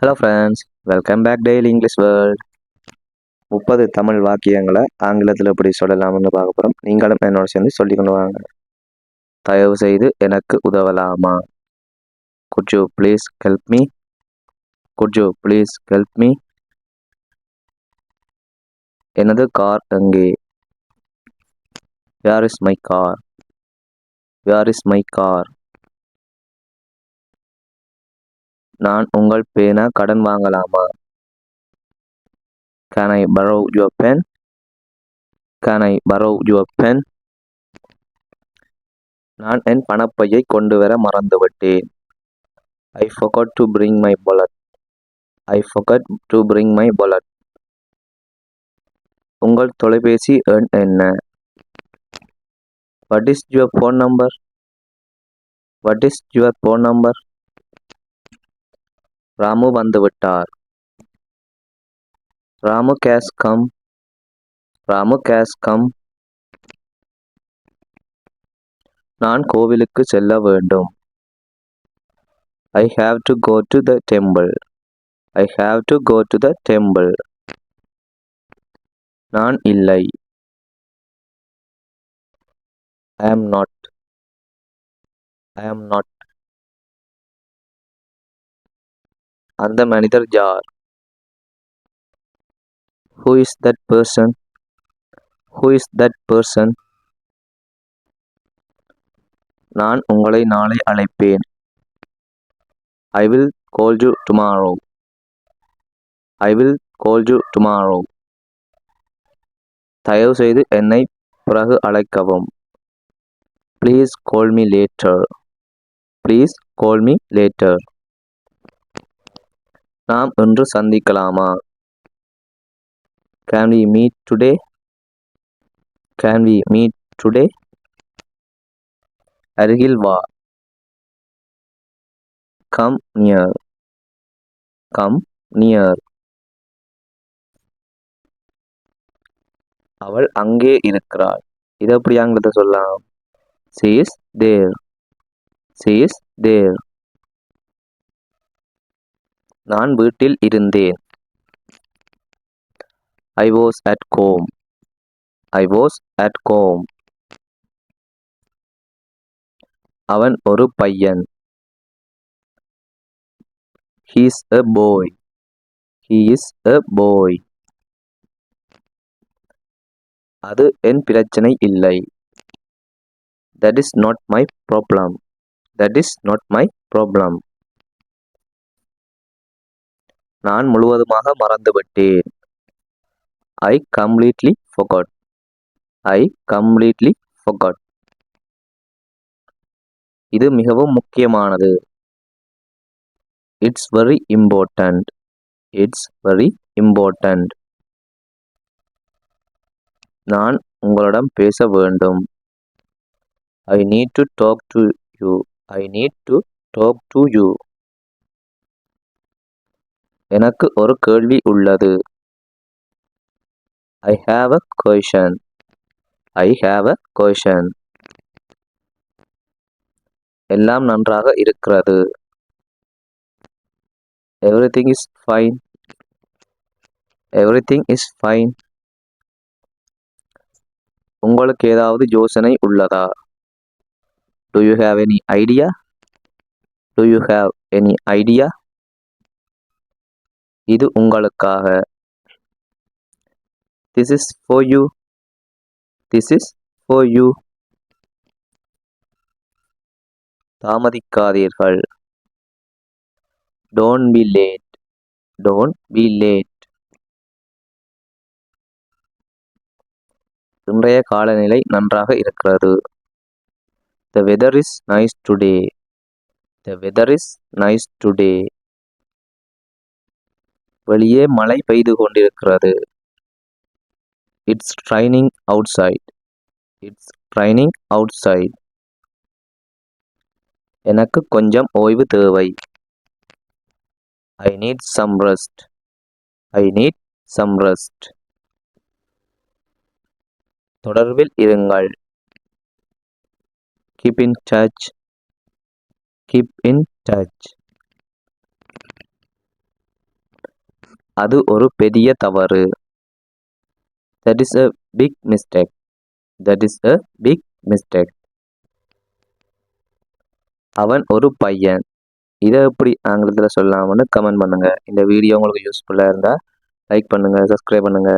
Hello friends, welcome back daily English world. 30 Tamil வாக்கியங்களை ஆங்கிலத்தில் எப்படி சொல்லலாம்னு பார்க்க போகிறோம். நீங்களும் என்னோட சேர்ந்து சொல்லி கொண்டு வாங்க. தயவு செய்து எனக்கு உதவலாமா? Could you please help me? Could you please help me? எனது கார் எங்கே? Where is my car? Where is my car? நான் உங்கள் பேனா கடன் வாங்கலாமா? Can I borrow your pen? Can I borrow your pen? நான் என் பணப்பையை கொண்டு வர மறந்துவிட்டேன். I forgot to bring my wallet. I forgot to bring my wallet. உங்கள் தொலைபேசி எண் என்ன? What is your phone number? What is your phone number? Ramu வந்துவிட்டார். Ramu has come. Ramu has come. நான் கோவிலுக்கு செல்ல வேண்டும். I have to go to the temple. I have to go to the temple. நான் இல்லை. I am not. I am not. அந்த மனிதர் யார்? Who is that person? Who is that person? நான் உங்களை நாளை அழைப்பேன். I will call you tomorrow. I will call you tomorrow. தயவு செய்து என்னை பிறகு அழைக்கவும். Please call me later. Please call me later. நாம் இன்று சந்திக்கலாமா? Can we meet today? Can we meet today? அருகில் வா. Come near. Come near. அவள் அங்கே இருக்கிறாள். இதை எப்படி ஆங்கிலத்தை சொல்லலாம்? She is there. She is there. நான் வீட்டில் இருந்தேன். I was at home. I was at home. அவன் ஒரு பையன். He is a boy. He is a boy. அது என் பிரச்சனை இல்லை. That is not my problem. That is not my problem. நான் முழுவதுமாக மறந்துவிட்டேன். I completely forgot. I completely forgot. இது மிகவும் முக்கியமானது. It's very important. It's very important. நான் உங்களிடம் பேச வேண்டும். I need to talk to you. I need to talk to you. எனக்கு ஒரு கேள்வி உள்ளது. I have a question. I have a question. எல்லாம் நன்றாக இருக்கிறது. Everything is fine. Everything is fine. உங்களுக்கு ஏதாவது யோசனை உள்ளதா? Do you have any idea? Do you have any idea? இது உங்களுக்காக. This is for you. This is for you. தாமதிக்காதீர்கள். Don't be late. Don't be late. இன்றைய காலநிலை நன்றாக இருக்கிறது. The weather is nice today. The weather is nice today. வெளியே மழை பெய்து கொண்டிருக்கிறது. It's raining outside. It's raining outside. எனக்கு கொஞ்சம் ஓய்வு தேவை. I need some rest. I need some rest. தொடர்பில் இருங்கள். Keep in touch. Keep in touch. அது ஒரு பெரிய தவறு. That is a big mistake. That is a big mistake. அவன் ஒரு பையன். இதை எப்படி ஆங்கிலத்தில் சொல்லலாம்னு கமெண்ட் பண்ணுங்க. இந்த வீடியோ உங்களுக்கு யூஸ்ஃபுல்லாக இருந்தால் லைக் பண்ணுங்க, சப்ஸ்கிரைப் பண்ணுங்க.